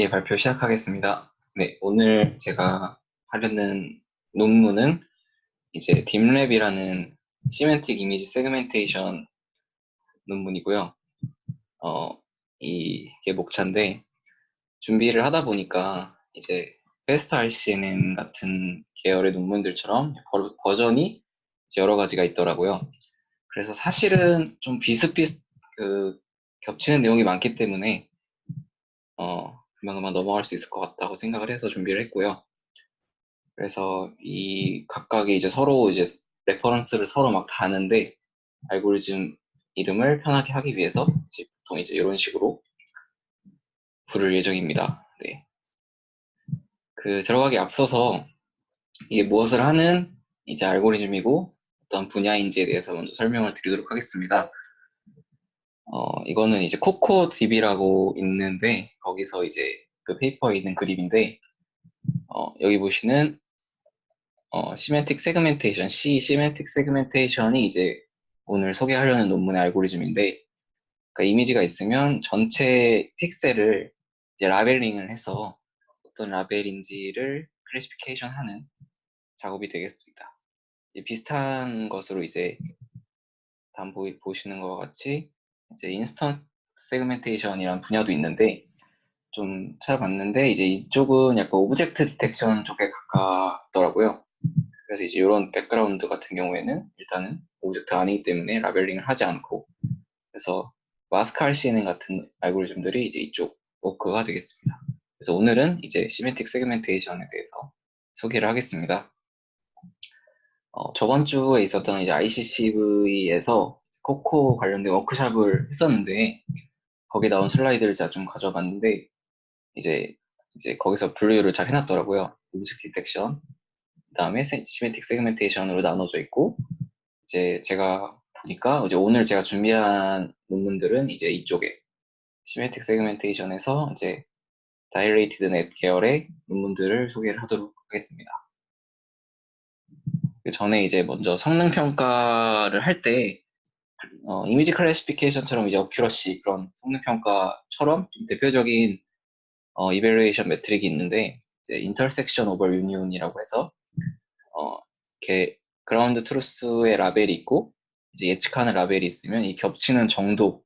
예, 발표 시작하겠습니다. 네, 오늘 제가 하려는 논문은 이제 딥랩이라는 시멘틱 이미지 세그멘테이션 논문이고요. 어, 이게 목차인데 준비를 하다 보니까 이제 베스트 RCNN 같은 계열의 논문들처럼 버전이 이제 여러 가지가 있더라고요. 그래서 사실은 좀 비슷비슷 겹치는 내용이 많기 때문에 금방금방 넘어갈 수 있을 것 같다고 생각을 해서 준비를 했고요. 그래서 이 각각의 이제 서로 이제 레퍼런스를 서로 막 다는데 알고리즘 이름을 편하게 하기 위해서 이제 보통 이제 이런 식으로 부를 예정입니다. 네. 들어가기 앞서서 이게 무엇을 하는 이제 알고리즘이고 어떤 분야인지에 대해서 먼저 설명을 드리도록 하겠습니다. 이거는 이제 코코DB라고 있는데 거기서 이제 그 페이퍼에 있는 그림인데 여기 보시는 시멘틱 세그멘테이션, 시멘틱 세그멘테이션이 이제 오늘 소개하려는 논문의 알고리즘인데, 그러니까 이미지가 있으면 전체 픽셀을 이제 라벨링을 해서 어떤 라벨인지를 클래시피케이션 하는 작업이 되겠습니다. 비슷한 것으로 이제 다음 보시는 것과 같이 이제 인스턴트 세그멘테이션이라는 분야도 있는데, 좀 찾아봤는데, 이제 이쪽은 약간 오브젝트 디텍션 쪽에 가깝더라고요. 그래서 이제 이런 백그라운드 같은 경우에는 일단은 오브젝트 아니기 때문에 라벨링을 하지 않고, 그래서 마스크 RCN 같은 알고리즘들이 이제 이쪽 워크가 되겠습니다. 그래서 오늘은 이제 시멘틱 세그멘테이션에 대해서 소개를 하겠습니다. 저번 주에 있었던 이제 ICCV에서 코코 관련된 워크샵을 했었는데 거기에 나온 슬라이드를 제가 좀 가져봤는데 이제 거기서 분류를 잘 해놨더라고요. 오브젝트 디텍션, 그다음에 시멘틱 세그멘테이션으로 나눠져 있고, 이제 제가 보니까 이제 오늘 제가 준비한 논문들은 이제 이쪽에 시메틱 세그멘테이션에서 이제 다이레이티드 넷 계열의 논문들을 소개를 하도록 하겠습니다. 그 전에 이제 먼저 성능 평가를 할 때 이미지 클래시피케이션처럼 이제 어큐러시 그런 성능 평가처럼 좀 대표적인 이벨루에이션 매트릭이 있는데 이제 인터섹션 오버 유니온이라고 해서 이렇게 그라운드 트루스의 라벨이 있고 이제 예측하는 라벨이 있으면 이 겹치는 정도가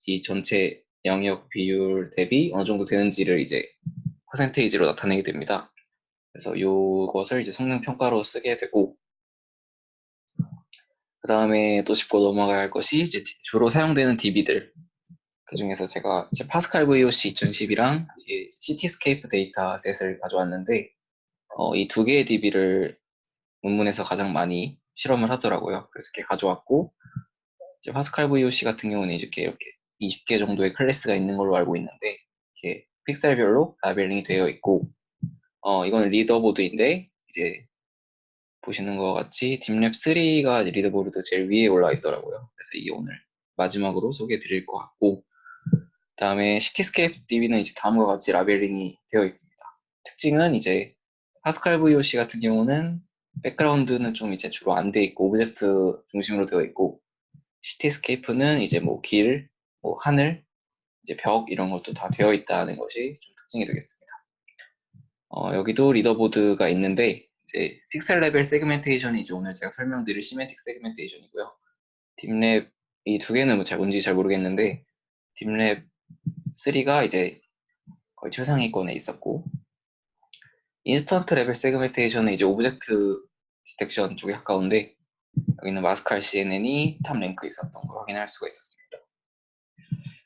이 전체 영역 비율 대비 어느 정도 되는지를 이제 퍼센테이지로 나타내게 됩니다. 그래서 이것을 이제 성능 평가로 쓰게 되고, 그 다음에 또 짚고 넘어가야 할 것이 이제 주로 사용되는 DB들. 그 중에서 제가 이제 파스칼 VOC 2010이랑 시티스케이프 데이터셋을 가져왔는데, 이 두 개의 DB를 논문에서 가장 많이 실험을 하더라고요. 그래서 이렇게 가져왔고, 이제 파스칼 VOC 같은 경우는 이렇게 20개 정도의 클래스가 있는 걸로 알고 있는데, 이렇게 픽셀별로 라벨링이 되어 있고, 이거는 리더보드인데, 이제 보시는 것 같이 딥랩 3가 리더보드 제일 위에 올라와 있더라고요. 그래서 이게 오늘 마지막으로 소개해 드릴 것 같고, 다음에 시티스케이프 DB는 이제 다음과 같이 라벨링이 되어 있습니다. 특징은 이제 파스칼 VOC 같은 경우는 백그라운드는 좀 이제 주로 안 돼 있고 오브젝트 중심으로 되어 있고, 시티스케이프는 이제 뭐 길, 뭐 하늘, 이제 벽 이런 것도 다 되어 있다는 것이 좀 특징이 되겠습니다. 여기도 리더보드가 있는데 이제 픽셀 레벨 세그멘테이션이 이제 오늘 제가 설명드릴 시멘틱 세그멘테이션이고요. 딥랩 이 두 개는 뭐 뭔지 잘 모르겠는데 딥랩 3가 이제 거의 최상위권에 있었고, 인스턴트 레벨 세그멘테이션은 이제 오브젝트 디텍션 쪽에 가까운데 여기는 마스칼 CNN이 탑 랭크에 있었던 걸 확인할 수가 있었습니다.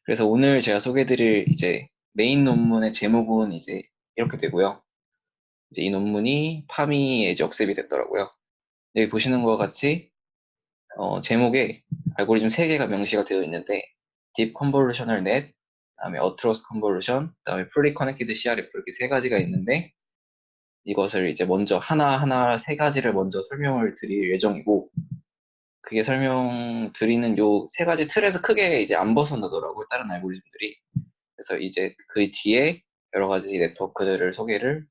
그래서 오늘 제가 소개해드릴 이제 메인 논문의 제목은 이제 이렇게 되고요. 이제 이 논문이 파미에 이제 억셉이 됐더라고요. 여기 보시는 것과 같이 제목에 알고리즘 3개가 명시가 되어 있는데 Deep Convolutional Net, 그다음에 Atrous Convolution, 그다음에 Fully Connected CRF 이렇게 3가지가 있는데 이것을 이제 먼저 하나하나 3가지를 먼저 설명을 드릴 예정이고, 그게 설명드리는 요 3가지 틀에서 크게 이제 안 벗어나더라고요, 다른 알고리즘들이. 그래서 이제 그 뒤에 여러 가지 네트워크들을 소개를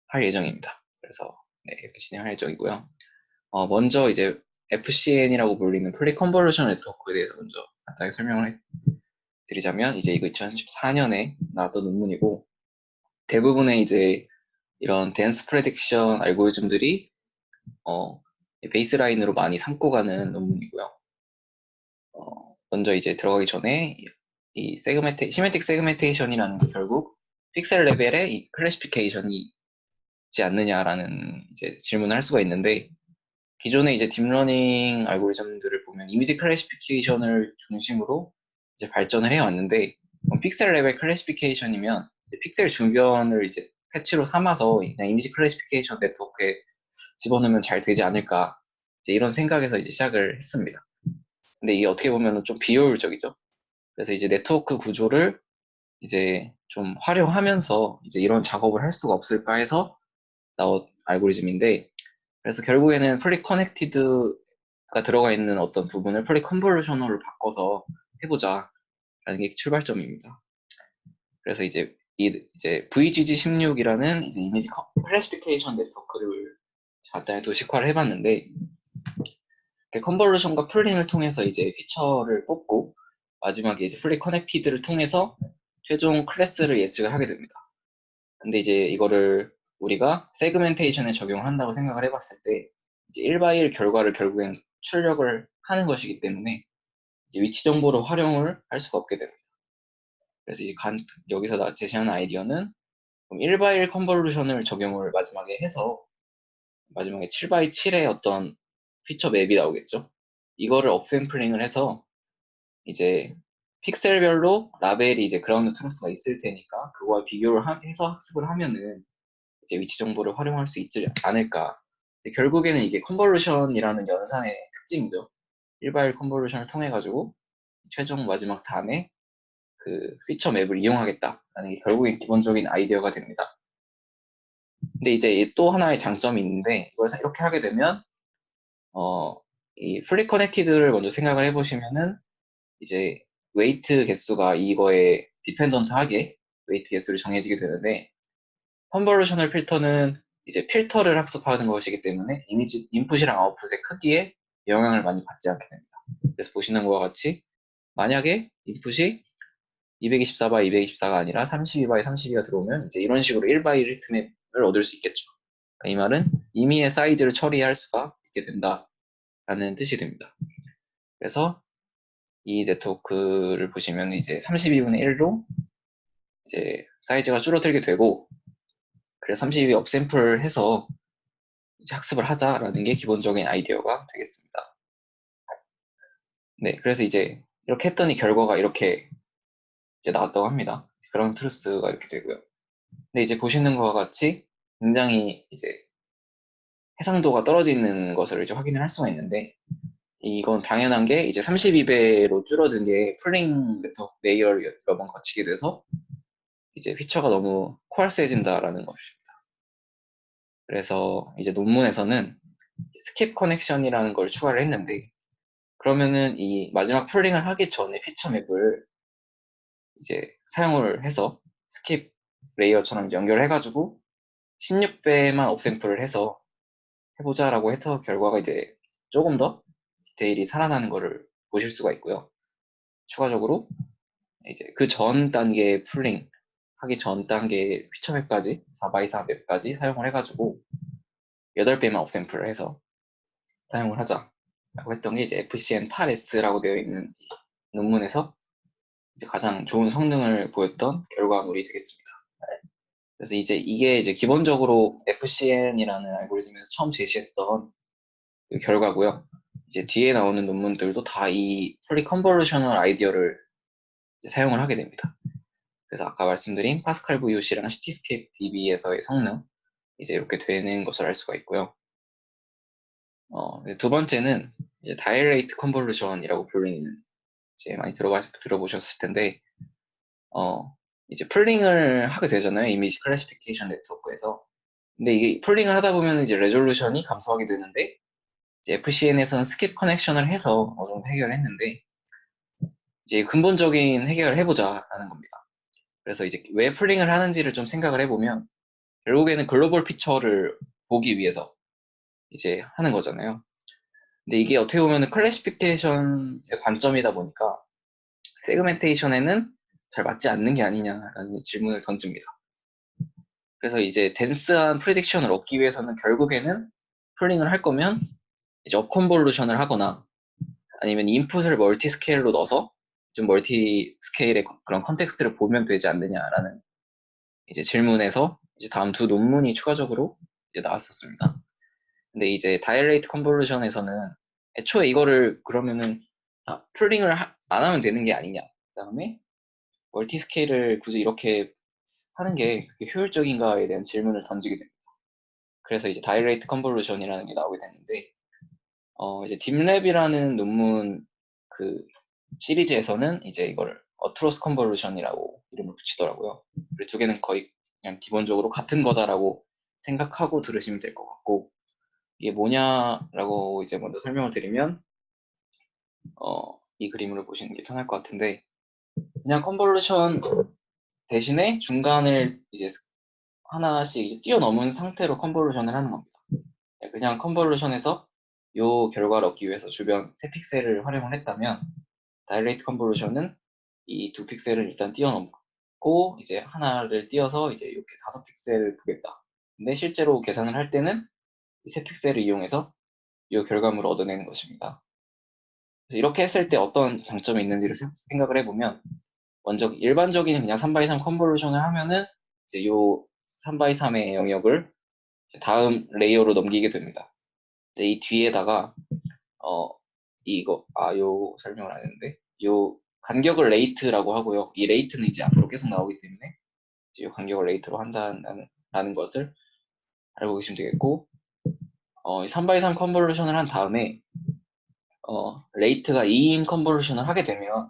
할 예정입니다. 그래서 네, 이렇게 진행할 예정이고요. 먼저 이제 FCN이라고 불리는 플리 컨볼루션 네트워크에 대해서 먼저 간단하게 설명을 드리자면 이제 이거 2014년에 나왔던 논문이고 대부분의 이제 이런 댄스 프레딕션 알고리즘들이 베이스라인으로 많이 삼고 가는 논문이고요. 먼저 이제 들어가기 전에 이 시메틱 세그멘테이션이라는 게 결국 픽셀 레벨의 이 클래시피케이션이지 않느냐라는 이제 질문을 할 수가 있는데 기존의 이제 딥러닝 알고리즘들을 보면 이미지 클래시피케이션을 중심으로 이제 발전을 해왔는데 픽셀 레벨 클래시피케이션이면 픽셀 주변을 이제 패치로 삼아서 그냥 이미지 클래시피케이션 네트워크에 집어넣으면 잘 되지 않을까 이제 이런 생각에서 이제 시작을 했습니다. 근데 이게 어떻게 보면 좀 비효율적이죠. 그래서 이제 네트워크 구조를 이제 좀 활용하면서 이제 이런 작업을 할 수가 없을까 해서 나온 알고리즘인데 그래서 결국에는 프리 커넥티드가 들어가 있는 어떤 부분을 프리 컨볼루셔널로 바꿔서 해보자 라는 게 출발점입니다. 그래서 이제 이제 VGG16이라는 이제 이미지 클래시피케이션 네트워크를 간단히 도식화를 해봤는데 컨볼루션과 풀링을 통해서 이제 피처를 뽑고 마지막에 이제 풀리 커넥티드를 통해서 최종 클래스를 예측을 하게 됩니다. 근데 이제 이거를 우리가 세그멘테이션에 적용을 한다고 생각을 해봤을 때 이제 1x1 결과를 결국엔 출력을 하는 것이기 때문에 이제 위치 정보를 활용을 할 수가 없게 됩니다. 그래서 이제 여기서 제시하는 아이디어는 1x1 컨볼루션을 적용을 마지막에 해서 마지막에 7x7의 어떤 피처 맵이 나오겠죠. 이거를 업샘플링을 해서 이제 픽셀별로 라벨이 이제 그라운드 트루스가 있을 테니까 그거와 비교를 해서 학습을 하면은 이제 위치 정보를 활용할 수 있지 않을까. 결국에는 이게 컨볼루션이라는 연산의 특징이죠. 1x1 컨볼루션을 통해 가지고 최종 마지막 단에 그 피처 맵을 이용하겠다라는 게 결국엔 기본적인 아이디어가 됩니다. 근데 이제 또 하나의 장점이 있는데 이걸 이렇게 하게 되면 이 풀리 커넥티드를 먼저 생각을 해보시면은 이제 웨이트 개수가 이거에 디펜던트하게 웨이트 개수를 정해지게 되는데 컨볼루셔널 필터는 이제 필터를 학습하는 것이기 때문에 이미지 인풋이랑 아웃풋의 크기에 영향을 많이 받지 않게 됩니다. 그래서 보시는 것과 같이 만약에 인풋이 224x 224가 아니라 32x 32가 들어오면 이제 이런 식으로 1x1 히트맵을 얻을 수 있겠죠. 그러니까 이 말은 임의의 사이즈를 처리할 수가 있게 된다라는 뜻이 됩니다. 그래서 이 네트워크를 보시면 이제 32분의 1로 이제 사이즈가 줄어들게 되고 그래서 32 업샘플 해서 이제 학습을 하자라는 게 기본적인 아이디어가 되겠습니다. 네, 그래서 이제 이렇게 했더니 결과가 이렇게 이제 나왔다고 합니다. 그라운드 트루스가 이렇게 되고요. 근데 이제 보시는 것과 같이 굉장히 이제 해상도가 떨어지는 것을 이제 확인을 할 수가 있는데 이건 당연한 게 이제 32배로 줄어든 게 풀링 레이어를 여러 번 거치게 돼서 이제 피처가 너무 코알스해진다라는 것입니다. 그래서 이제 논문에서는 스킵 커넥션이라는 걸 추가를 했는데 그러면은 이 마지막 풀링을 하기 전에 피처 맵을 이제 사용을 해서 스킵 레이어처럼 연결해가지고 16배만 업샘플을 해서 해보자라고 해서 결과가 이제 조금 더 디테일이 살아나는 것을 보실 수가 있고요. 추가적으로 이제 그 전 단계 풀링 하기 전 단계 피처 맵까지 4x4 맵까지 사용을 해가지고 8배만 업샘플을 해서 사용을 하자라고 했던 게 이제 FCN 8S라고 되어 있는 논문에서 이제 가장 좋은 성능을 보였던 결과물이 되겠습니다. 그래서 이제 이게 이제 기본적으로 FCN이라는 알고리즘에서 처음 제시했던 그 결과고요. 이제 뒤에 나오는 논문들도 다 이 풀리 컨볼루셔널 아이디어를 사용을 하게 됩니다. 그래서 아까 말씀드린 파스칼 VOC랑 시티스케이프 DB에서의 성능 이제 이렇게 되는 것을 알 수가 있고요. 두 번째는 이제 다일레이트 컨볼루션이라고 불리는 이제 많이 들어보셨을 텐데 이제 풀링을 하게 되잖아요. 이미지 클래시피케이션 네트워크에서. 근데 이게 풀링을 하다 보면 이제 레졸루션이 감소하게 되는데 이제 FCN에서는 스킵 커넥션을 해서 어느 정도 해결했는데 이제 근본적인 해결을 해보자라는 겁니다. 그래서 이제 왜 풀링을 하는지를 좀 생각을 해보면 결국에는 글로벌 피처를 보기 위해서 이제 하는 거잖아요. 근데 이게 어떻게 보면 클래시피케이션의 관점이다 보니까 세그멘테이션에는 잘 맞지 않는 게 아니냐라는 질문을 던집니다. 그래서 이제 덴스한 프리딕션을 얻기 위해서는 결국에는 풀링을 할 거면 이제 업컨볼루션을 하거나 아니면 인풋을 멀티 스케일로 넣어서 좀 멀티 스케일의 그런 컨텍스트를 보면 되지 않느냐라는 이제 질문에서 이제 다음 두 논문이 추가적으로 이제 나왔었습니다. 근데 이제 다이레이트 컨볼루션에서는 애초에 이거를 그러면은 풀링을 안 하면 되는 게 아니냐. 그다음에 멀티 스케일을 굳이 이렇게 하는 게 그게 효율적인가에 대한 질문을 던지게 됩니다. 그래서 이제 다이레이트 컨볼루션이라는 게 나오게 됐는데 이제 딥랩이라는 논문 그 시리즈에서는 이제 이거를 어트로스 컨볼루션이라고 이름을 붙이더라고요. 그리고 두 개는 거의 그냥 기본적으로 같은 거다라고 생각하고 들으시면 될 것 같고, 이게 뭐냐라고 이제 먼저 설명을 드리면 이 그림으로 보시는 게 편할 것 같은데, 그냥 컨볼루션 대신에 중간을 이제 하나씩 뛰어넘은 상태로 컨볼루션을 하는 겁니다. 그냥 컨볼루션에서 이 결과를 얻기 위해서 주변 3픽셀을 활용을 했다면, 다이레이트 컨볼루션은 이 2픽셀을 일단 뛰어넘고 이제 하나를 띄어서 이제 이렇게 5픽셀을 보겠다. 근데 실제로 계산을 할 때는 이 3픽셀을 이용해서 이 결과물을 얻어내는 것입니다. 그래서 이렇게 했을 때 어떤 장점이 있는지를 생각을 해보면, 먼저 일반적인 그냥 3x3 컨볼루션을 하면은 이제 요 3x3의 영역을 다음 레이어로 넘기게 됩니다. 근데 이 뒤에다가 요 설명을 안 했는데, 요 간격을 레이트라고 하고요. 이 레이트는 이제 앞으로 계속 나오기 때문에 이 간격을 레이트로 한다는 것을 알고 계시면 되겠고, 3x3 컨볼루션을 한 다음에 레이트가 2인 컨볼루션을 하게 되면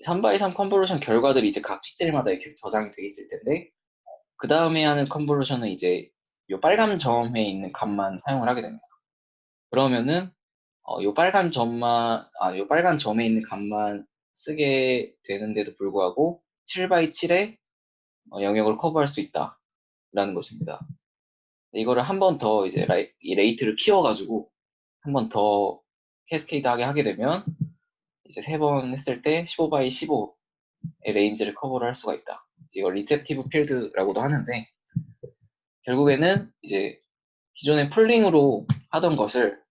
3x3 컨볼루션 결과들이 이제 각 픽셀마다 이렇게 저장이 되어 있을 텐데, 그 다음에 하는 컨볼루션은 이제 요 빨간 점에 있는 값만 사용을 하게 됩니다. 그러면은 요 빨간 점에 있는 값만 쓰게 되는데도 불구하고 7x7의 영역을 커버할 수 있다라는 것입니다. 이거를 한 번 더 이제 이 레이트를 키워가지고 한 번 더 캐스케이드하게 하게 되면 이제 3번 했을 때 15x15의 레인지를 커버를 할 수가 있다. 이걸 리셉티브 필드라고도 하는데, 결국에는 이제 기존에 풀링으로 하던 것을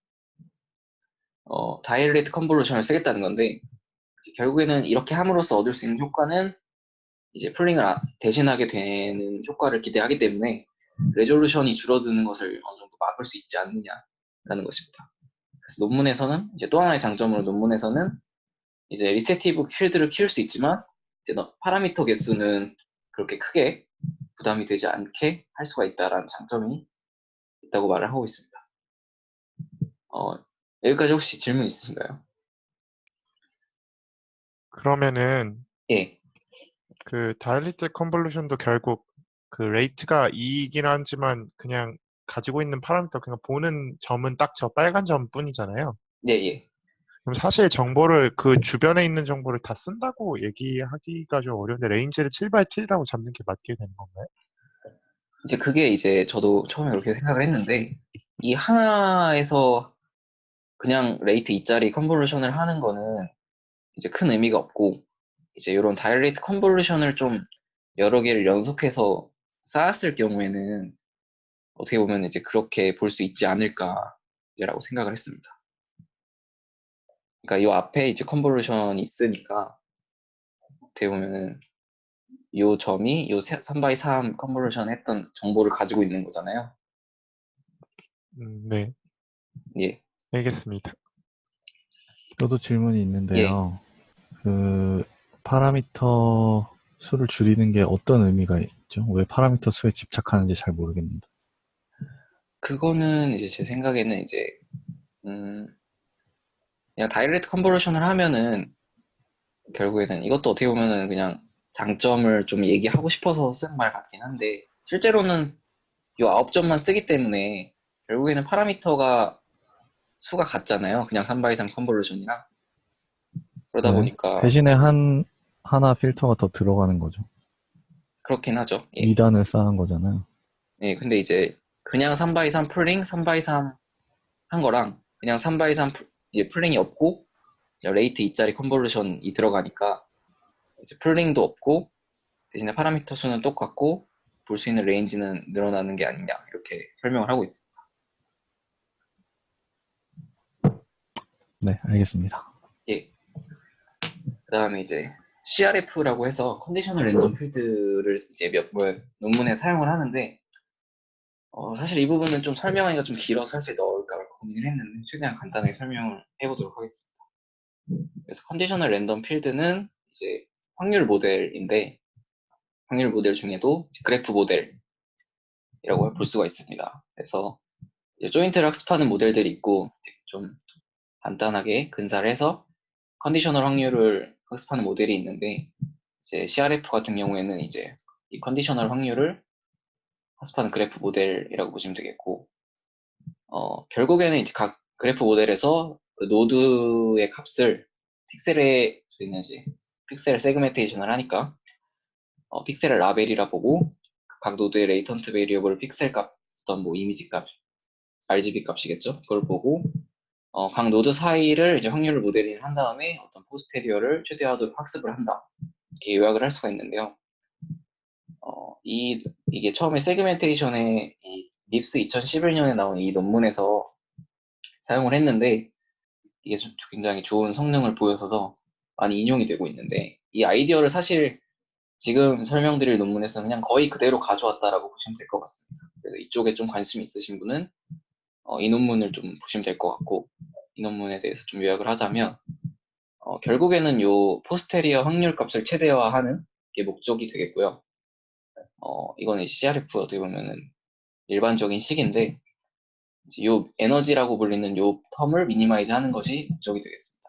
다이레이트 컨볼루션을 쓰겠다는 건데, 결국에는 이렇게 함으로써 얻을 수 있는 효과는 이제 풀링을 대신하게 되는 효과를 기대하기 때문에 레졸루션이 줄어드는 것을 어느 정도 막을 수 있지 않느냐라는 것입니다. 그래서 논문에서는 이제 또 하나의 장점으로 논문에서는 이제 리셉티브 필드를 키울 수 있지만 이제 파라미터 개수는 그렇게 크게 부담이 되지 않게 할 수가 있다라는 장점이 있다고 말을 하고 있습니다. 여기까지 혹시 질문 있으신가요? 그러면은 예. 그 다이레이트 컨볼루션도 결국 그 레이트가 2이긴 하지만 그냥 가지고 있는 파라미터 그냥 보는 점은 딱 저 빨간 점뿐이잖아요. 네, 예. 그럼 사실 정보를 그 주변에 있는 정보를 다 쓴다고 얘기하기가 좀 어려운데 레인지를 7x7이라고 잡는 게 맞게 되는 건가요? 이제 그게 이제 저도 처음에 그렇게 생각을 했는데, 이 하나에서 그냥 레이트 2짜리 컨볼루션을 하는 거는 이제 큰 의미가 없고, 이제 이런 다이레이트 컨볼루션을 좀 여러 개를 연속해서 쌓았을 경우에는 어떻게 보면 이제 그렇게 볼 수 있지 않을까라고 생각을 했습니다. 그러니까 이 앞에 이제 컨볼루션이 있으니까 어떻게 보면은 이 점이 이 3x3 컨볼루션 했던 정보를 가지고 있는 거잖아요. 네, 예, 알겠습니다. 저도 질문이 예. 있는데요. 그 파라미터 수를 줄이는 게 어떤 의미가 있죠? 왜 파라미터 수에 집착하는지 잘 모르겠는데. 그거는 이제 제 생각에는 이제 음, 그냥 다이렉트 컨볼루션을 하면은 결국에는 이것도 어떻게 보면은 그냥 장점을 좀 얘기하고 싶어서 쓴 말 같긴 한데, 실제로는 이 9점만 쓰기 때문에 결국에는 파라미터가 수가 같잖아요. 그냥 3x3 컨볼루션이랑. 그러다 네. 보니까 대신에 하나 필터가 더 들어가는 거죠. 그렇긴 하죠. 예. 2단을 쌓은 거잖아요. 예, 근데 이제 그냥 3x3 풀링, 3x3 한 거랑 그냥 3x3 이제 풀링이 없고 레이트 2짜리 컨볼루션이 들어가니까 이제 풀링도 없고 대신에 파라미터 수는 똑같고 볼 수 있는 레인지는 늘어나는 게 아니냐 이렇게 설명을 하고 있습니다. 네, 알겠습니다. 예. 그 다음에 이제 CRF라고 해서 컨디셔널 랜덤 필드를 이제 몇 논문에 사용을 하는데 사실 이 부분은 좀 설명하기가 좀 길어서 사실 넣을까 말까 고민을 했는데 최대한 간단하게 설명을 해보도록 하겠습니다. 그래서 컨디셔널 랜덤 필드는 이제 확률 모델인데 확률 모델 중에도 그래프 모델이라고 볼 수가 있습니다. 그래서 조인트를 학습하는 모델들이 있고 좀 간단하게 근사를 해서 컨디셔널 확률을 학습하는 모델이 있는데 이제 CRF 같은 경우에는 이제 이 컨디셔널 확률을 학습하는 그래프 모델이라고 보시면 되겠고 결국에는 이제 각 그래프 모델에서 그 노드의 값을 픽셀에 저희는 이제 픽셀 세그멘테이션을 하니까 픽셀을 라벨이라 보고 각 노드의 레이턴트 베리어블 픽셀 값 어떤 뭐 이미지 값 RGB 값이겠죠. 그걸 보고 각 노드 사이를 이제 확률을 모델링 한 다음에 어떤 포스테리어를 최대화하도록 학습을 한다. 이렇게 요약을 할 수가 있는데요. 이게 처음에 세그멘테이션에 이 닙스 2011년에 나온 이 논문에서 사용을 했는데 이게 굉장히 좋은 성능을 보여서 많이 인용이 되고 있는데 이 아이디어를 사실 지금 설명드릴 논문에서 그냥 거의 그대로 가져왔다라고 보시면 될 것 같습니다. 그래서 이쪽에 좀 관심 있으신 분은 이 논문을 좀 보시면 될 것 같고 이 논문에 대해서 좀 요약을 하자면 결국에는 요 포스테리어 확률 값을 최대화하는 게 목적이 되겠고요. 이거는 이제 CRF 어떻게 보면은 일반적인 식인데 요 에너지라고 불리는 요 텀을 미니마이즈 하는 것이 목적이 되겠습니다.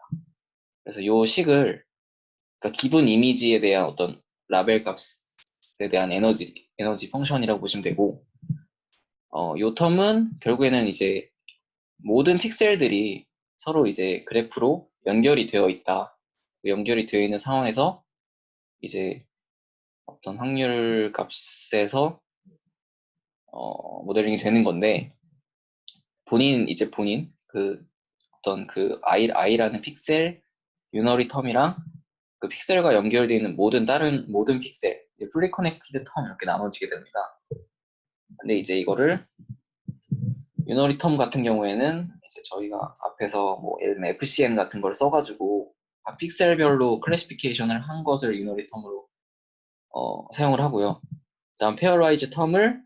그래서 요 식을 그러니까 기본 이미지에 대한 어떤 라벨 값에 대한 에너지 펑션이라고 보시면 되고 요 텀은 결국에는 이제 모든 픽셀들이 서로 이제 그래프로 연결이 되어 있다. 연결이 되어 있는 상황에서 이제 어떤 확률 값에서 모델링이 되는 건데 본인 그 어떤 그 i라는 픽셀 유너리 텀이랑 그 픽셀과 연결되어 있는 모든 픽셀 풀리 커넥티드 텀 이렇게 나눠지게 됩니다. 근데 이제 이거를 유너리 텀 같은 경우에는 이제 저희가 앞에서 뭐 예를 들면 FCN 같은 걸 써가지고 각 픽셀별로 클래시피케이션을 한 것을 유너리 텀으로 사용을 하고요. 그다음 페어라이즈 텀을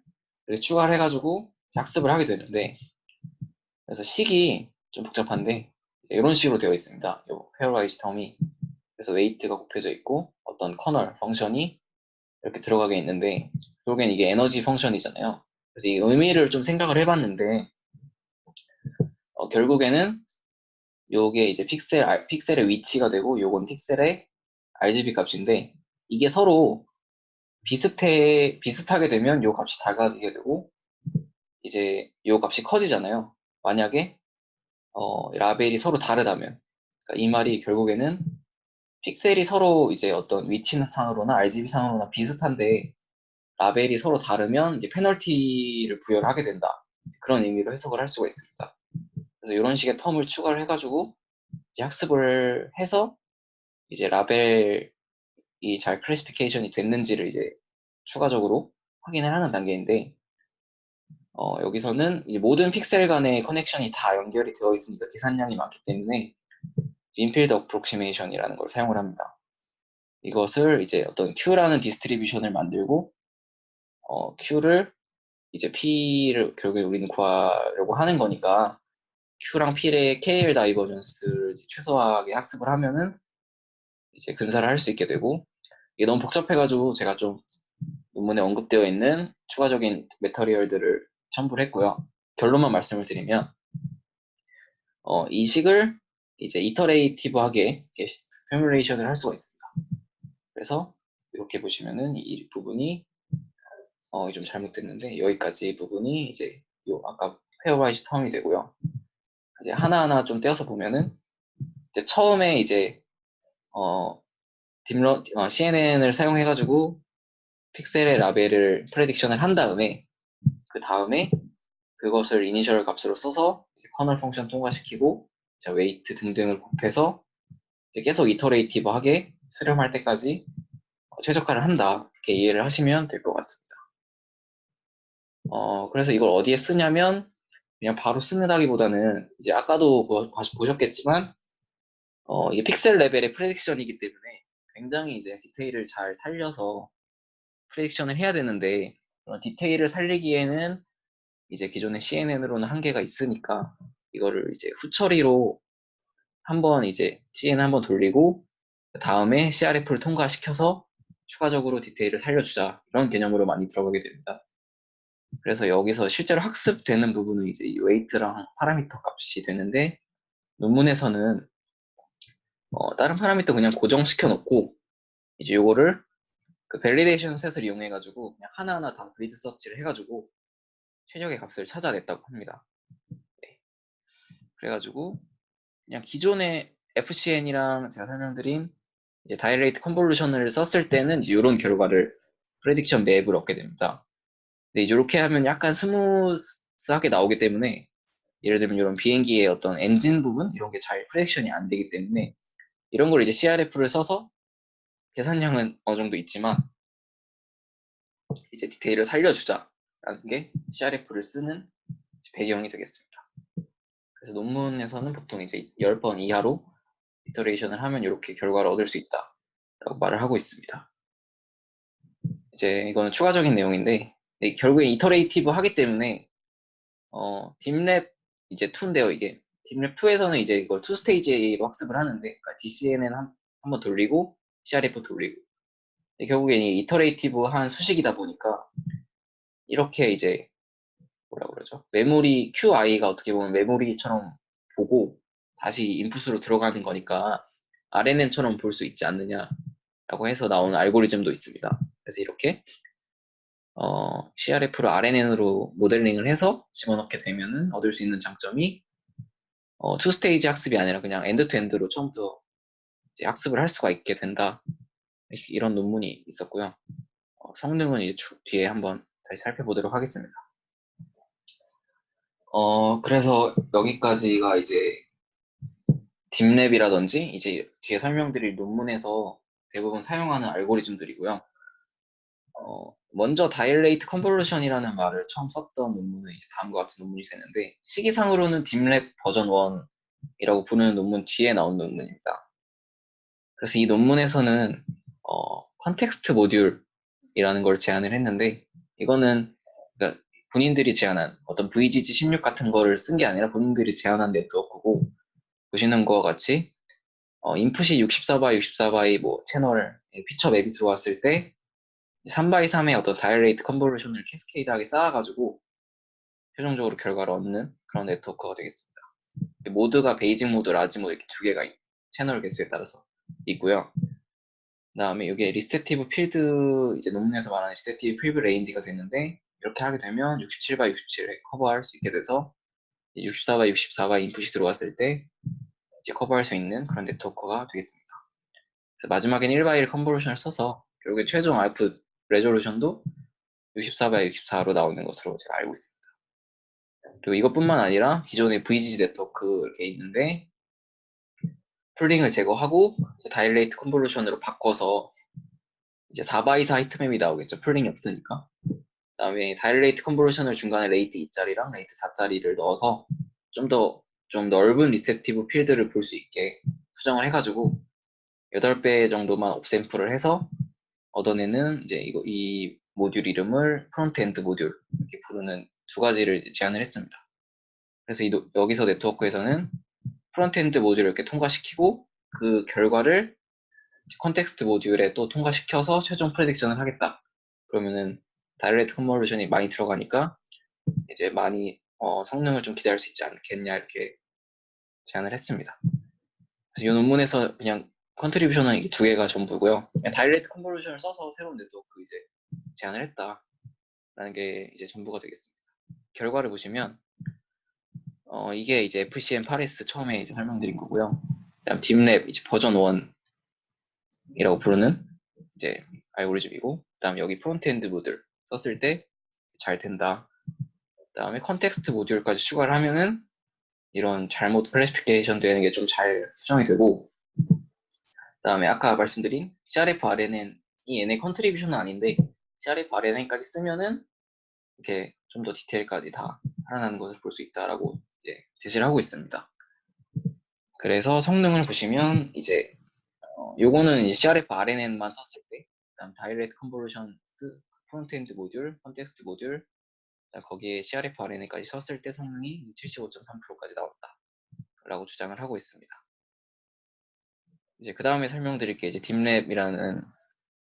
이렇게 추가를 해가지고 학습을 하게 되는데 그래서 식이 좀 복잡한데 이런 식으로 되어 있습니다. 이 페어라이즈 텀이 그래서 웨이트가 곱해져 있고 어떤 커널 펑션이 이렇게 들어가게 있는데 결국엔 이게 에너지 펑션이잖아요. 그래서 이 의미를 좀 생각을 해봤는데 결국에는 요게 이제 픽셀의 위치가 되고 요건 픽셀의 RGB 값인데 이게 서로 비슷하게 되면 요 값이 작아지게 되고 이제 요 값이 커지잖아요. 만약에 라벨이 서로 다르다면 그러니까 이 말이 결국에는 픽셀이 서로 이제 어떤 위치상으로나 RGB 상으로나 비슷한데 라벨이 서로 다르면 이제 페널티를 부여를 하게 된다. 그런 의미로 해석을 할 수가 있습니다. 그래서 이런 식의 텀을 추가를 해가지고 이제 학습을 해서 이제 라벨이 잘 클래시피케이션이 됐는지를 이제 추가적으로 확인을 하는 단계인데 여기서는 이제 모든 픽셀 간의 커넥션이 다 연결이 되어 있으니까 계산량이 많기 때문에 인필드 어프록시메이션이라는 걸 사용을 합니다. 이것을 이제 어떤 Q라는 디스트리뷰션을 만들고 Q를 이제 P를 결국에 우리는 구하려고 하는 거니까 Q랑 P의 KL 다이버전스를 최소화하게 학습을 하면은 이제 근사를 할 수 있게 되고 이게 너무 복잡해가지고 제가 좀 논문에 언급되어 있는 추가적인 메터리얼들을 첨부를 했고요. 결론만 말씀을 드리면 이 식을 이제 이터레이티브하게 포뮬레이션을 할 수가 있습니다. 그래서 이렇게 보시면은 이 부분이 좀 잘못됐는데 여기까지 부분이 이제 아까 페어라이즈 텀이 되고요. 이제 하나하나 좀 떼어서 보면은 이제 처음에 이제 CNN을 사용해가지고 픽셀의 라벨을 프레딕션을 한 다음에 그 다음에 그것을 이니셜 값으로 써서 커널 펑션 통과시키고 웨이트 등등을 곱해서 계속 이터레이티브하게 수렴할 때까지 최적화를 한다. 이렇게 이해를 하시면 될 것 같습니다. 그래서 이걸 어디에 쓰냐면 그냥 바로 쓰는다기보다는 이제 아까도 보셨겠지만 이게 픽셀 레벨의 프레딕션이기 때문에 굉장히 이제 디테일을 잘 살려서 프레딕션을 해야 되는데 그런 디테일을 살리기에는 이제 기존의 CNN으로는 한계가 있으니까 이거를 이제 후처리로 한번 이제 CNN 한번 돌리고 그 다음에 CRF를 통과시켜서 추가적으로 디테일을 살려주자 이런 개념으로 많이 들어가게 됩니다. 그래서 여기서 실제로 학습되는 부분은 이제 이 웨이트랑 파라미터 값이 되는데 논문에서는 다른 파라미터 그냥 고정시켜 놓고 이제 요거를 그 밸리데이션 셋을 이용해 가지고 그냥 하나하나 다 그리드 서치를 해가지고 최적의 값을 찾아냈다고 합니다. 네. 그래가지고 그냥 기존의 FCN이랑 제가 설명드린 이제 다일레이트 컨볼루션을 썼을 때는 이제 이런 결과를 프레딕션 맵을 얻게 됩니다. 근데 이렇게 하면 약간 스무스하게 나오기 때문에 예를 들면 이런 비행기의 어떤 엔진 부분 이런 게 잘 프레딕션이 안 되기 때문에 이런 걸 이제 CRF를 써서 계산량은 어느 정도 있지만 이제 디테일을 살려주자라는 게 CRF를 쓰는 배경이 되겠습니다. 그래서 논문에서는 보통 이제 10번 이하로 이터레이션을 하면 이렇게 결과를 얻을 수 있다라고 말을 하고 있습니다. 이제 이거는 추가적인 내용인데 결국에 이터레이티브 하기 때문에 딥랩 이제 2인데요. 이게 딥랩 2에서는 이제 이걸 2스테이지로 학습을 하는데 그러니까 DCNN 한번 돌리고 CRF 돌리고 결국에 이터레이티브한 수식이다 보니까 이렇게 이제 뭐라 그러죠? 메모리 QI가 어떻게 보면 메모리처럼 보고 다시 인풋으로 들어가는 거니까 RNN처럼 볼 수 있지 않느냐라고 해서 나오는 알고리즘도 있습니다. 그래서 이렇게 CRF를 RNN으로 모델링을 해서 집어넣게 되면은 얻을 수 있는 장점이 투스테이지 학습이 아니라 그냥 엔드투엔드로 처음부터 이제 학습을 할 수가 있게 된다. 이런 논문이 있었고요. 성능은 이제 뒤에 한번 다시 살펴보도록 하겠습니다. 그래서 여기까지가 이제 딥랩이라든지 이제 뒤에 설명드릴 논문에서 대부분 사용하는 알고리즘들이고요. 먼저 다일레이트 컨볼루션이라는 말을 처음 썼던 논문은 이제 다음과 같은 논문이 되는데 시기상으로는 딥랩 버전 1이라고 부르는 논문 뒤에 나온 논문입니다. 그래서 이 논문에서는 컨텍스트 모듈이라는 걸 제안을 했는데 이거는 그러니까 본인들이 제안한 어떤 VGG16 같은 거를 쓴 게 아니라 본인들이 제안한 네트워크고 보시는 것과 같이 인풋이 64바이 64바이 뭐 채널 피처 맵이 들어왔을 때 3바이 3의 어떤 다일레이트 컨볼루션을 캐스케이드하게 쌓아가지고 최종적으로 결과를 얻는 그런 네트워크가 되겠습니다. 모드가 베이직 모드, 라지 모드 이렇게 두 개가 채널 개수에 따라서 있고요. 그 다음에 이게 리셋티브 필드 이제 논문에서 말하는 리셋티브 필드 레인지가 되는데 이렇게 하게 되면 67바이 67에 커버할 수 있게 돼서 64바이 64바이 인풋이 들어왔을 때 이제 커버할 수 있는 그런 네트워크가 되겠습니다. 그래서 마지막엔 1바이 1 컨볼루션을 써서 결국에 최종 아웃풋 레졸루션도 64바이 64로 나오는 것으로 제가 알고 있습니다. 그리고 이것뿐만 아니라 기존의 VGG 네트워크 이렇게 있는데 풀링을 제거하고 다일레이트 컨볼루션으로 바꿔서 이제 4바이 4 히트맵이 나오겠죠. 풀링이 없으니까. 그 다음에 다일레이트 컨볼루션을 중간에 레이트 2짜리랑 레이트 4짜리를 넣어서 좀 넓은 리셉티브 필드를 볼 수 있게 수정을 해가지고 8배 정도만 업샘플을 해서 얻어내는 이제 이 모듈 이름을 프론트 엔드 모듈 이렇게 부르는 두 가지를 제안을 했습니다. 그래서 여기서 네트워크에서는 프론트 엔드 모듈을 이렇게 통과시키고 그 결과를 컨텍스트 모듈에 또 통과시켜서 최종 프레딕션을 하겠다. 그러면은 다이렉트 컨볼루션이 많이 들어가니까 이제 많이 성능을 좀 기대할 수 있지 않겠냐 이렇게 제안을 했습니다. 그래서 이 논문에서 그냥 컨트리뷰션은 이 두 개가 전부고요. 그냥 다이렉트 컨볼루션을 써서 새로운 네트워크 이제 제안을 했다라는 게 이제 전부가 되겠습니다. 결과를 보시면 이게 이제 FCM 파리스 처음에 이제 설명드린 거고요. 그다음 딥랩 이제 버전 1이라고 부르는 이제 알고리즘이고, 그다음 여기 프론트엔드 모듈 썼을 때 잘 된다. 그다음에 컨텍스트 모듈까지 추가를 하면은 이런 잘못 클래시피케이션 되는 게 좀 잘 수정이 되고, 그다음에 아까 말씀드린 CRF RNN이 얘네 컨트리뷰션은 아닌데 CRF RNN까지 쓰면은 이렇게 좀 더 디테일까지 다 살아나는 것을 볼 수 있다라고 이제 제시를 하고 있습니다. 그래서 성능을 보시면 이제 요거는 이제 CRF RNN만 썼을 때, 그다음 다이렉트 컨볼루션 프론트엔드 모듈, 컨텍스트 모듈, 거기에 CRF RNN까지 썼을 때 성능이 75.3%까지 나왔다라고 주장을 하고 있습니다. 이제 그 다음에 설명드릴 게 이제 딥랩이라는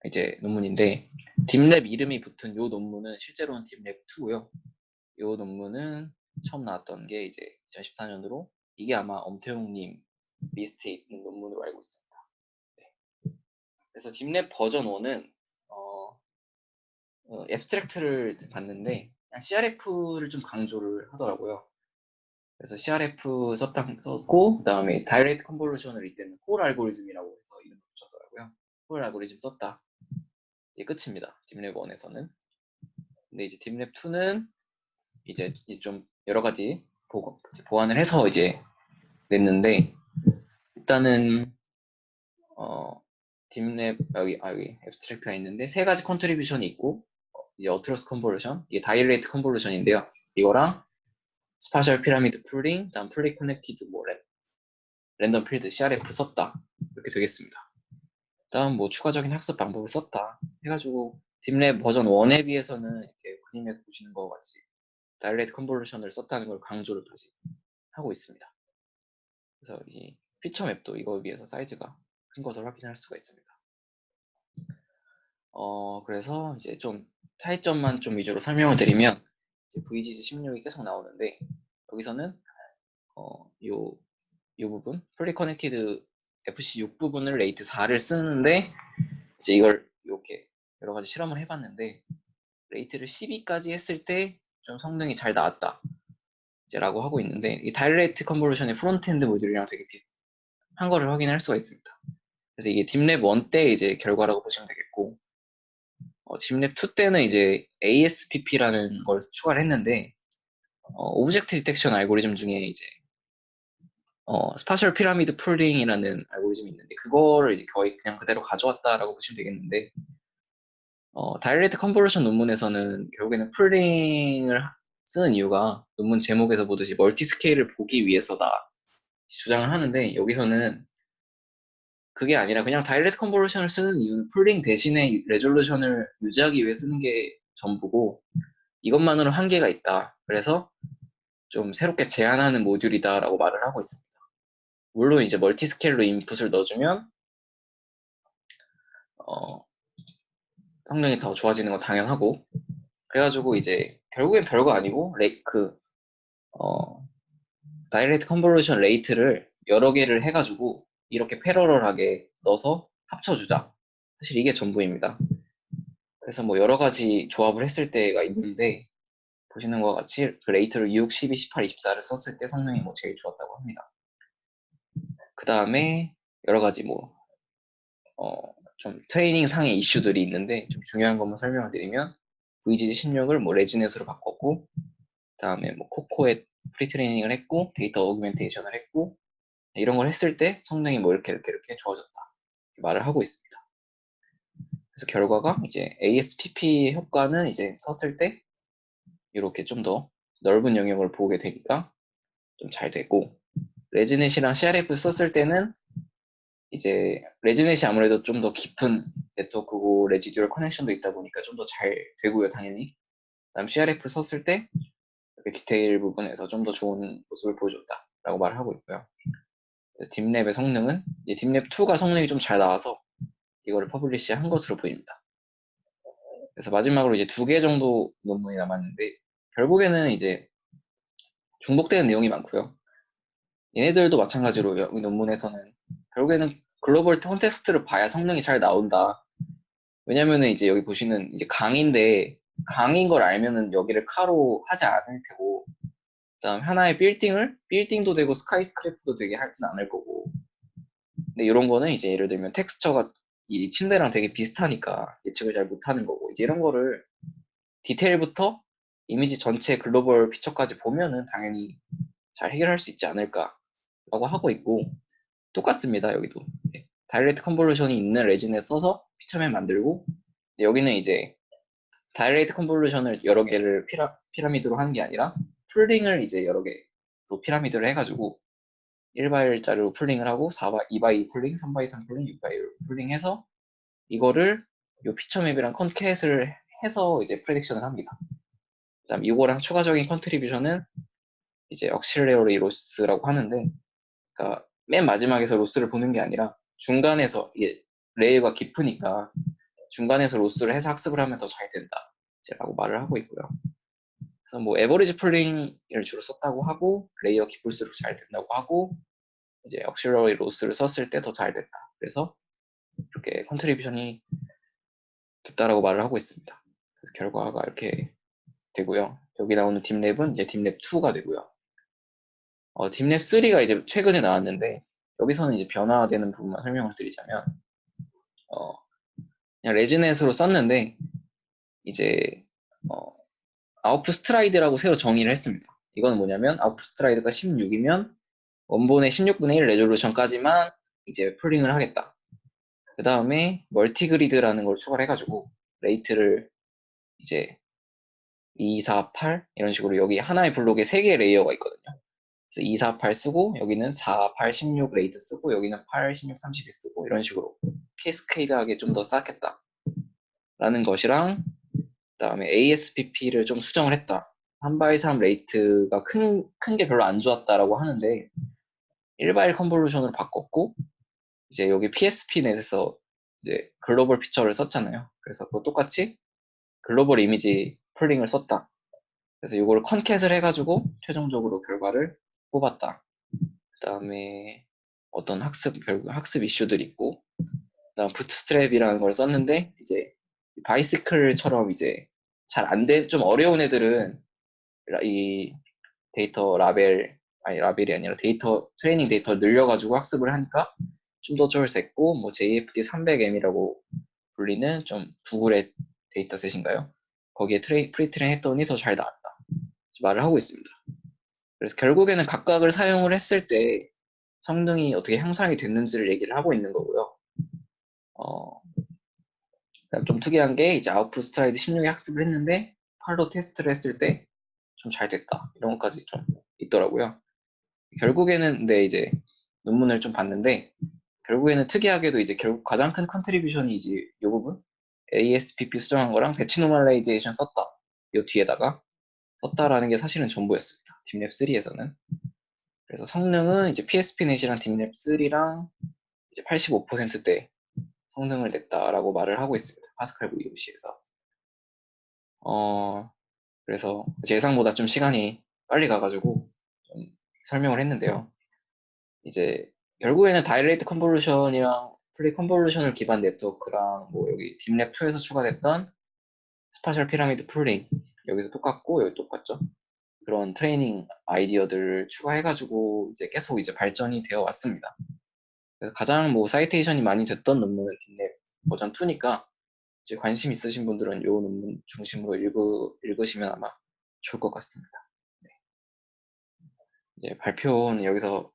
이제 논문인데, 딥랩 이름이 붙은 요 논문은 실제로는 딥랩 2고요. 요 논문은 처음 나왔던 게 이제 2014년으로, 이게 아마 엄태웅님 리스트에 있는 논문으로 알고 있습니다. 네. 그래서 딥랩 버전 1은 앱스트랙트를 봤는데 그냥 CRF를 좀 강조를 하더라고요. 그래서 CRF 썼고, 그 다음에 다이렉트 컨볼루션을 이때는 콜 알고리즘이라고 해서 이름을 붙였더라고요. 콜 알고리즘 썼다. 이게 끝입니다. 딥랩 1에서는. 근데 이제 딥랩 2는 이제 좀 여러 가지 보완을 해서 이제 냈는데, 일단은 딥랩 여기 앱스트랙트가 있는데 세 가지 컨트리뷰션이 있고, 이제 어트러스 컨볼루션, 이게 다이렉트 컨볼루션인데요. 이거랑 스파셜 피라미드 풀링, 다음 풀리 커넥티드 랜덤 필드 CRF 썼다, 이렇게 되겠습니다. 다음 뭐 추가적인 학습 방법을 썼다 해가지고 딥랩 버전 1에 비해서는 이렇게 그림에서 보시는 것 같이 다이렉트 컨볼루션을 썼다는 걸 강조를 다시 하고 있습니다. 그래서 이 피처 맵도 이거에 비해서 사이즈가 큰 것을 확인할 수가 있습니다. 그래서 이제 좀 차이점만 좀 위주로 설명을 드리면, VGS 16이 계속 나오는데 여기서는 요 부분 풀리 커넥티드 FC6 부분을 레이트 4를 쓰는데, 이제 이걸 이렇게 여러 가지 실험을 해봤는데 레이트를 12까지 했을 때 좀 성능이 잘 나왔다 이제 라고 하고 있는데, 이 다이렉트 컨볼루션의 프론트엔드 모듈이랑 되게 비슷한 거를 확인할 수가 있습니다. 그래서 이게 딥랩 1 때 이제 결과라고 보시면 되겠고, 딥랩 2 때는 이제 ASPP라는 걸 추가를 했는데, 오브젝트 디텍션 알고리즘 중에 이제 스파셜 피라미드 풀링이라는 알고리즘이 있는데, 그거를 이제 거의 그냥 그대로 가져왔다라고 보시면 되겠는데, 다이렉트 컨볼루션 논문에서는 결국에는 풀링을 쓰는 이유가 논문 제목에서 보듯이 멀티 스케일을 보기 위해서다 주장을 하는데, 여기서는 그게 아니라 그냥 다이렉트 컨볼루션을 쓰는 이유는 풀링 대신에 레졸루션을 유지하기 위해 쓰는 게 전부고, 이것만으로 한계가 있다. 그래서 좀 새롭게 제안하는 모듈이다라고 말을 하고 있습니다. 물론 이제 멀티 스케일로 인풋을 넣어주면 성능이 더 좋아지는 건 당연하고, 그래가지고 이제 결국엔 별거 아니고 다이렉트 컨볼루션 레이트를 여러 개를 해가지고 이렇게 패러럴하게 넣어서 합쳐주자. 사실 이게 전부입니다. 그래서 뭐 여러 가지 조합을 했을 때가 있는데, 보시는 것과 같이 그 레이트를 6, 12, 18, 24를 썼을 때 성능이 뭐 제일 좋았다고 합니다. 그 다음에 여러 가지 좀 트레이닝 상의 이슈들이 있는데, 좀 중요한 것만 설명을 드리면 VGG 16을 뭐 레지넷으로 바꿨고, 그다음에 뭐 코코에 프리트레이닝을 했고, 데이터 어그멘테이션을 했고, 이런 걸 했을 때 성능이 뭐 이렇게 좋아졌다 말을 하고 있습니다. 그래서 결과가 이제 ASPP 효과는 이제 썼을 때 이렇게 좀 더 넓은 영역을 보게 되니까 좀 잘 되고, 레지넷이랑 CRF 썼을 때는 이제 레지넷이 아무래도 좀 더 깊은 네트워크고 레지듀얼 커넥션도 있다 보니까 좀 더 잘 되고요, 당연히. 그다음 CRF 썼을 때 이렇게 디테일 부분에서 좀 더 좋은 모습을 보여줬다라고 말을 하고 있고요. 그래서 딥랩의 성능은 이제 딥랩 2가 성능이 좀 잘 나와서 이거를 퍼블리시 한 것으로 보입니다. 그래서 마지막으로 이제 2개 정도 논문이 남았는데, 결국에는 이제 중복되는 내용이 많고요. 얘네들도 마찬가지로 이 논문에서는 결국에는 글로벌 콘텍스트를 봐야 성능이 잘 나온다. 왜냐면은 이제 여기 보시는 이제 강인데, 강인 걸 알면은 여기를 카로 하지 않을 테고, 그다음 하나의 빌딩도 되고 스카이스크래퍼도 되게 하진 않을 거고. 근데 이런 거는 이제 예를 들면 텍스처가 이 침대랑 되게 비슷하니까 예측을 잘 못하는 거고, 이제 이런 거를 디테일부터 이미지 전체 글로벌 피처까지 보면은 당연히 잘 해결할 수 있지 않을까라고 하고 있고, 똑같습니다, 여기도. 네. 다이렉트 컨볼루션이 있는 레진에 써서 피처맵 만들고, 여기는 이제 다이렉트 컨볼루션을 여러 개를 피라미드로 하는 게 아니라 풀링을 이제 여러 개로 피라미드를 해가지고 1바일짜리로 풀링을 하고 2바이 풀링, 3바이 3 풀링, 6바이 풀링해서 이거를 요 피처맵이랑 컨캣을 해서 이제 프레딕션을 합니다. 그다음 이거랑 추가적인 컨트리뷰션은 이제 억실레어리 로스라고 하는데, 그러니까 맨 마지막에서 로스를 보는 게 아니라 중간에서 이게 레이어가 깊으니까 중간에서 로스를 해서 학습을 하면 더 잘 된다 라고 말을 하고 있고요. 그래서 뭐 에버리지 풀링을 주로 썼다고 하고 레이어 깊을수록 잘 된다고 하고 이제 억실러리 로스를 썼을 때 더 잘 된다. 그래서 이렇게 컨트리뷰션이 됐다라고 말을 하고 있습니다. 그래서 결과가 이렇게 되고요. 여기 나오는 딥랩은 이제 딥랩 2가 되고요. 딥랩 3가 이제 최근에 나왔는데 여기서는 이제 변화되는 부분만 설명을 드리자면 그냥 레지넷으로 썼는데 이제 아웃풋 스트라이드라고 새로 정의를 했습니다. 이건 뭐냐면 아웃풋 스트라이드가 16이면 원본의 16분의 1 레졸루션까지만 이제 풀링을 하겠다. 그 다음에 멀티그리드라는 걸 추가를 해가지고 레이트를 이제 2, 4, 8 이런 식으로 여기 하나의 블록에 3개의 레이어가 있거든요. 그래서 2, 4, 8 쓰고 여기는 4, 8, 16 레이트 쓰고 여기는 8, 16, 32 쓰고 이런 식으로 캐스케이드하게 좀 더 쌓겠다 라는 것이랑, 그 다음에 ASPP를 좀 수정을 했다. 3x3 레이트가 큰 게 별로 안 좋았다라고 하는데 1x1 컨볼루션으로 바꿨고, 이제 여기 PSP넷에서 이제 글로벌 피처를 썼잖아요. 그래서 그거 똑같이 글로벌 이미지 풀링을 썼다. 그래서 이걸 컨캣을 해가지고 최종적으로 결과를 뽑았다. 그 다음에 어떤 학습 이슈들이 있고, 그다음 부트스트랩이라는 걸 썼는데 이제 바이시클처럼 이제 잘 안 돼, 좀 어려운 애들은 이 데이터 라벨이 아니라 데이터 트레이닝 데이터를 늘려가지고 학습을 하니까 좀 더 됐고, 뭐 JFD 300M이라고 불리는 좀 구글의 데이터셋인가요? 거기에 프리트레인 했더니 더 잘 나왔다 말을 하고 있습니다. 그래서 결국에는 각각을 사용을 했을 때 성능이 어떻게 향상이 됐는지를 얘기를 하고 있는 거고요. 좀 특이한 게 이제 아웃풋 스트라이드 16에 학습을 했는데 8로 테스트를 했을 때 좀 잘 됐다 이런 것까지 좀 있더라고요. 결국에는 근데 이제 논문을 좀 봤는데 결국에는 특이하게도 이제 결국 가장 큰 컨트리뷰션이 이제 이 부분 ASPP 수정한 거랑 배치 노멀라이제이션 썼다 이 뒤에다가 썼다라는 게 사실은 전부였습니다. 딥랩 3에서는. 그래서 성능은 이제 PSP넷이랑 딥랩 3랑 이제 85%대 성능을 냈다라고 말을 하고 있습니다. 파스칼 VOC에서. 그래서 제 예상보다 좀 시간이 빨리 가가지고 좀 설명을 했는데요. 이제 결국에는 다이렉트 컨볼루션이랑 플리 컨볼루션을 기반 네트워크랑 뭐 여기 딥랩 2에서 추가됐던 스파셜 피라미드 풀링 여기서 똑같고 여기 똑같죠. 그런 트레이닝 아이디어들을 추가해가지고 이제 계속 이제 발전이 되어 왔습니다. 그래서 가장 뭐 사이테이션이 많이 됐던 논문은 딥랩 버전 2니까 이제 관심 있으신 분들은 이 논문 중심으로 읽으시면 아마 좋을 것 같습니다. 네. 이제 발표는 여기서